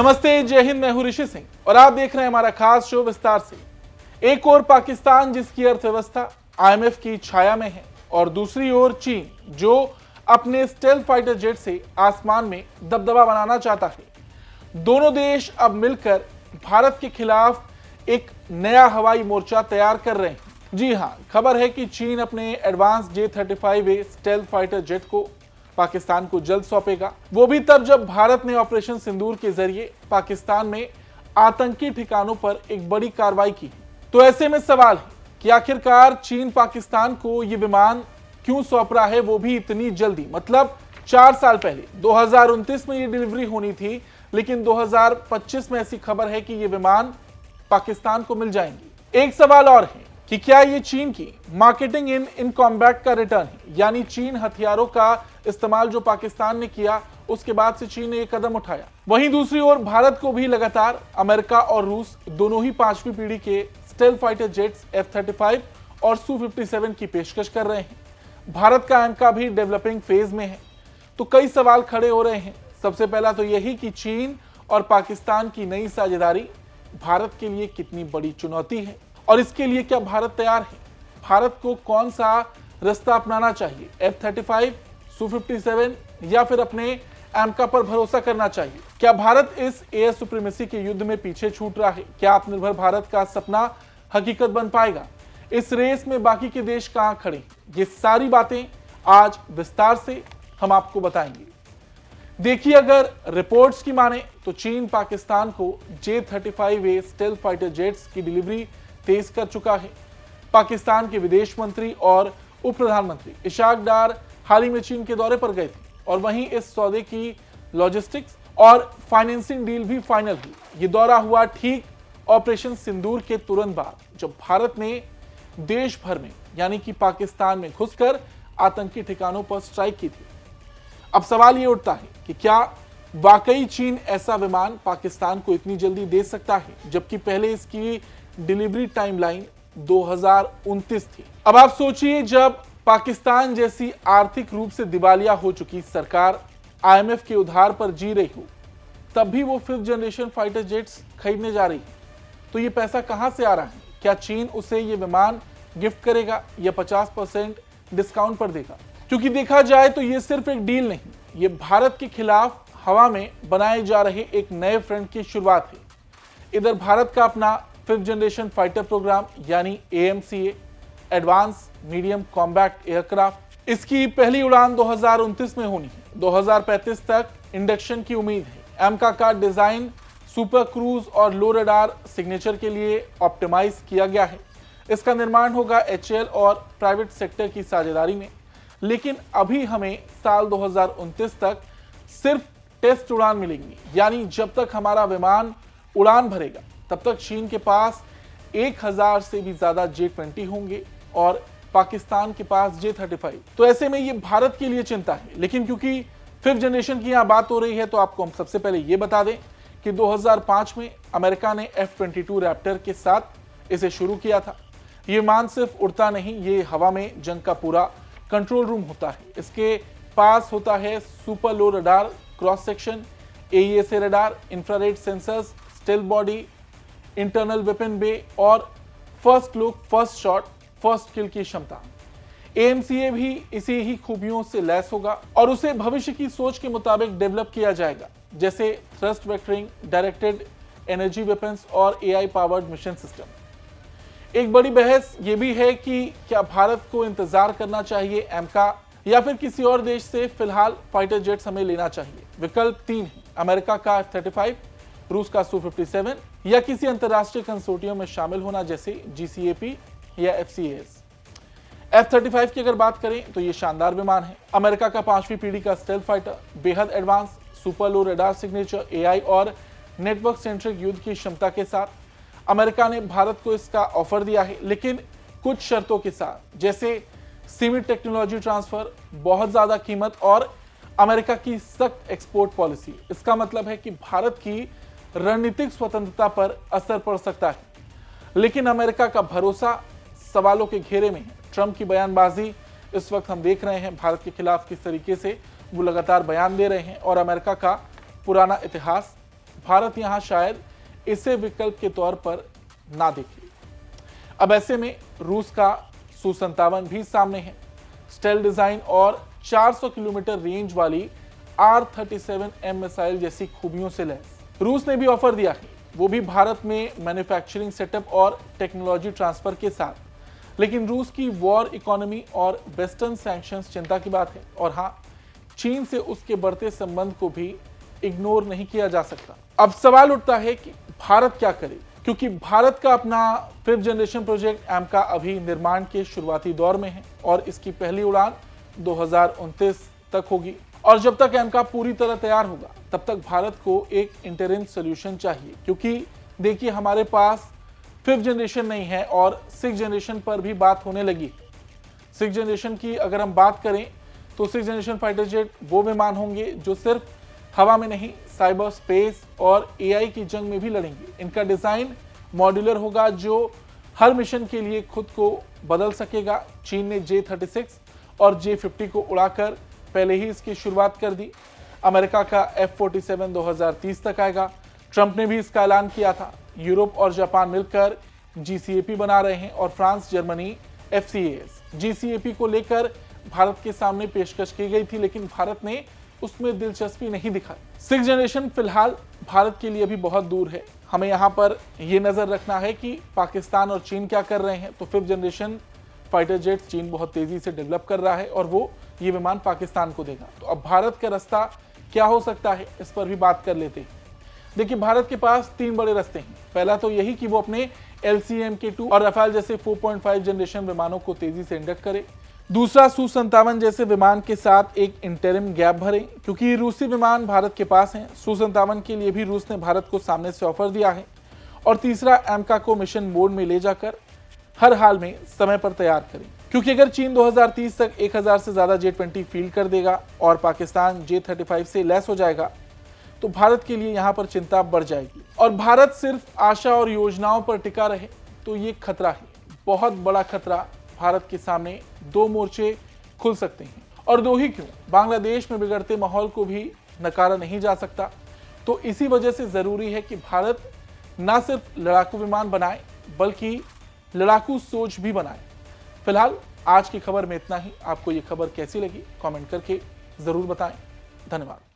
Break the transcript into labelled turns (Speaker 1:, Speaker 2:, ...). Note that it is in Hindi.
Speaker 1: नमस्ते, जय हिंद। मैं हूं ऋषि सिंह और आप देख रहे हैं हमारा खास शो विस्तार से। एक ओर पाकिस्तान जिसकी अर्थव्यवस्था आईएमएफ की छाया में है और दूसरी ओर चीन जो अपने स्टेल्थ फाइटर जेट से आसमान में दबदबा बनाना चाहता है। दोनों देश अब मिलकर भारत के खिलाफ एक नया हवाई मोर्चा तैयार कर रहे हैं। जी हां, खबर है कि चीन अपने advance J-35A stealth fighter jet को पाकिस्तान को जल्द सौंपेगा, वो भी तब जब भारत ने ऑपरेशन सिंदूर के जरिए पाकिस्तान में आतंकी ठिकानों पर एक बड़ी कार्रवाई की। तो ऐसे में सवाल है कि आखिरकार चीन पाकिस्तान को ये विमान क्यों सौंप रहा है, वो भी इतनी जल्दी। मतलब 4 साल पहले 2029 में ये डिलीवरी होनी थी, लेकिन 2025 में ऐसी खबर है कि ये विमान पाकिस्तान को मिल जाएंगे। एक सवाल और है कि क्या ये चीन की मार्केटिंग इन कॉम्बैट का रिटर्न है, यानी चीन हथियारों का इस्तेमाल जो पाकिस्तान ने किया उसके बाद से चीन ने ये कदम उठाया। वहीं दूसरी ओर भारत को भी लगातार अमेरिका और रूस दोनों ही 5वीं पीढ़ी के स्टेल्थ फाइटर जेट्स F-35 और Su-57 की पेशकश कर रहे हैं। भारत का एमका भी डेवलपिंग फेज में है। तो कई सवाल खड़े हो रहे हैं। सबसे पहला तो यही कि चीन और पाकिस्तान की नई साझेदारी भारत के लिए कितनी बड़ी चुनौती है और इसके लिए क्या भारत तैयार है। भारत को कौन सा रास्ता अपनाना चाहिए, F-35, Su-57 या फिर अपने एमका पर भरोसा करना चाहिए। क्या भारत इस एयर सुप्रीमेसी के युद्ध में पीछे छूट रहा है? क्या आत्मनिर्भर भारत का सपना हकीकत बन पाएगा? इस रेस में बाकी के देश कहां खड़े? ये सारी बातें आज विस्तार से हम आपको बताएंगे। देखिए, अगर रिपोर्ट्स की माने तो चीन पाकिस्तान को J-35A स्टेल्थ फाइटर जेट्स की डिलीवरी तेज कर चुका है। पाकिस्तान के विदेश मंत्री और उप प्रधानमंत्री इशाक डार हाल ही में चीन के दौरे पर गए थे और वहीं इस सौदे की लॉजिस्टिक्स और फाइनेंसिंग डील भी फाइनल हुई। ये दौरा हुआ ठीक ऑपरेशन सिंदूर के तुरंत बाद, जब भारत ने देश भर में यानी कि पाकिस्तान में घुसकर आतंकी ठिकानों पर स्ट्राइक की थी। अब सवाल ये उठता है कि क्या वाकई चीन ऐसा विमान पाकिस्तान को इतनी जल्दी दे सकता है, जबकि पहले इसकी डिलीवरी टाइमलाइन 2029 थी। अब आप सोचिए, जब पाकिस्तान जैसी आर्थिक रूप से दिवालिया हो चुकी सरकार आईएमएफ के उधार पर जी रही हो, तब भी वो 5th जनरेशन फाइटर जेट्स खरीदने जा रही है। तो ये पैसा कहां से आ रहा है? क्या चीन उसे ये विमान गिफ्ट करेगा या 50% डिस्काउंट पर देगा? क्योंकि देखा जाए तो ये सिर्फ एक डील नहीं, ये भारत के खिलाफ हवा में बनाए जा रहे एक नए फ्रंट की शुरुआत है। इधर भारत का अपना 5th जनरेशन फाइटर प्रोग्राम यानी AMCA, advance medium combat aircraft, इसकी पहली उड़ान 2029 में होनी है। 2035 तक इंडक्शन की उम्मीद है। एमका का डिजाइन सुपर क्रूज और लो रडार सिग्नेचर के लिए ऑप्टिमाइज किया गया है। इसका निर्माण होगा HAL और प्राइवेट सेक्टर की साझेदारी में, लेकिन अभी हमें साल 2029 तक सिर्फ टेस्ट उड़ान मिलेंगी। यानी जब तक हमारा विमान उड़ान भरेगा तब तक चीन के पास 1000 से भी ज्यादा J-20 होंगे और पाकिस्तान के पास J-35। तो ऐसे में ये भारत के लिए चिंता है। लेकिन क्योंकि 5th जनरेशन की यहां बात हो रही है, तो आपको हम सबसे पहले ये बता दें कि 2005 में अमेरिका ने F-22 रैप्टर के साथ इसे शुरू किया था। ये विमान सिर्फ उड़ता नहीं, ये हवा में जंग का पूरा कंट्रोल रूम होता है। इसके पास होता है super low radar cross section, AESA radar, infrared sensors, stealth body, internal weapon bay और first look, first shot, first kill की क्षमता। AMCA भी इसी ही खूबियों से लैस होगा और उसे भविष्य की सोच के मुताबिक डेवलप किया जाएगा, जैसे thrust vectoring, directed energy weapons और AI पावर्ड मिशन सिस्टम। एक बड़ी बहस यह भी है कि क्या भारत को इंतजार करना चाहिए एमका या फिर किसी और देश से फिलहाल फाइटर जेट्स हमें लेना चाहिए। विकल्प 3 है, अमेरिका का F-35, रूस का Su-57 या किसी अंतरराष्ट्रीय कंसोर्टियम में शामिल होना, जैसे GCAP या FCAS। F-35 की अगर बात करें तो ये शानदार विमान है। अमेरिका का 5वीं पीढ़ी का स्टेल्थ फाइटर, बेहद advance, super low radar signature, AI और नेटवर्क सेंट्रिक युद्ध की क्षमता के साथ अमेरिका ने भारत को इसका ऑफर दिया है, लेकिन कुछ शर्तों के साथ, जैसे सीमित टेक्नोलॉजी ट्रांसफर, बहुत ज्यादा कीमत और अमेरिका की सख्त एक्सपोर्ट पॉलिसी। इसका मतलब है कि भारत की रणनीतिक स्वतंत्रता पर असर पड़ सकता है। लेकिन अमेरिका का भरोसा सवालों के घेरे में है। ट्रंप की बयानबाजी इस वक्त हम देख रहे हैं भारत के खिलाफ किस तरीके से वो लगातार बयान दे रहे हैं और अमेरिका का पुराना इतिहास भारत यहां शायद इसे विकल्प के तौर पर ना देखे। अब ऐसे में रूस का Su-57 भी सामने है, स्टेल्थ डिजाइन और 400 किलोमीटर रेंज वाली R-37M मिसाइल जैसी खूबियों से लैस। रूस ने भी ऑफर दिया है, वो भी भारत में मैन्युफैक्चरिंग सेटअप और टेक्नोलॉजी ट्रांसफर के साथ। लेकिन रूस की वॉर इकोनॉमी और वेस्टर्न सैंक्शंस चिंता की बात है, और हाँ, चीन से उसके बढ़ते संबंध को भी इग्नोर नहीं किया जा सकता। अब सवाल उठता है कि भारत क्या करे, क्योंकि भारत का अपना 5th जनरेशन प्रोजेक्ट एमका अभी निर्माण के शुरुआती दौर में है और इसकी पहली उड़ान 2029 तक होगी। और जब तक एमका पूरी तरह तैयार होगा तब तक भारत को एक इंटरिम सोल्यूशन चाहिए, क्योंकि देखिए हमारे पास 5th जनरेशन नहीं है और 6th जनरेशन पर भी बात होने लगी। 6th जनरेशन की अगर हम बात करें तो 6th जनरेशन फाइटर जेट वो विमान होंगे जो सिर्फ हवा में नहीं, साइबर स्पेस और एआई की जंग में भी लड़ेंगे। इनका डिजाइन मॉड्यूलर होगा जो हर मिशन के लिए खुद को बदल सकेगा। चीन ने J-36 और J-50 को उड़ाकर पहले ही इसकी शुरुआत कर दी। अमेरिका का F-47 2030 तक आएगा। ट्रंप ने भी इसका ऐलान किया था। यूरोप और जापान मिलकर GCAP बना रहे हैं और फ्रांस, जर्मनी FCAS। GCAP को लेकर भारत के सामने पेशकश की गई थी, लेकिन भारत ने उसमें दिलचस्पी नहीं दिखाई। 6th जनरेशन फिलहाल भारत के लिए भी बहुत दूर है। हमें यहाँ पर यह नजर रखना है कि पाकिस्तान और चीन क्या कर रहे हैं। तो 5th जनरेशन फाइटर जेट चीन बहुत तेजी से डेवलप कर रहा है और वो ये विमान पाकिस्तान को देगा। तो अब भारत का रास्ता क्या हो सकता है, इस पर भी बात कर लेते हैं। देखिए, भारत के पास 3 बड़े रास्ते हैं। पहला तो यही कि वो अपने LCA-MK2 और रफाल जैसे 4.5 जनरेशन विमानों को तेजी से इंडक्ट करे। दूसरा, Su-57 जैसे विमान के साथ एक इंटरिम गैप भरे, क्योंकि रूसी विमान भारत के पास हैं। Su-57 के लिए भी रूस ने भारत को सामने से ऑफर दिया है। और तीसरा, एमका को मिशन मोड में ले जाकर हर हाल में समय पर तैयार करें, क्योंकि अगर चीन 2030 तक 1000 से ज्यादा J-20 फील्ड कर देगा और पाकिस्तान J-35 से लैस हो जाएगा तो भारत के लिए यहाँ पर चिंता बढ़ जाएगी। और भारत सिर्फ आशा और योजनाओं पर टिका रहे तो ये खतरा है, बहुत बड़ा खतरा। भारत के सामने 2 मोर्चे खुल सकते हैं, और 2 ही क्यों, बांग्लादेश में बिगड़ते माहौल को भी नकारा नहीं जा सकता। तो इसी वजह से जरूरी है कि भारत ना सिर्फ लड़ाकू विमान बनाए बल्कि लड़ाकू सोच भी बनाए। फिलहाल आज की खबर में इतना ही। आपको ये खबर कैसी लगी कमेंट करके जरूर बताएं। धन्यवाद।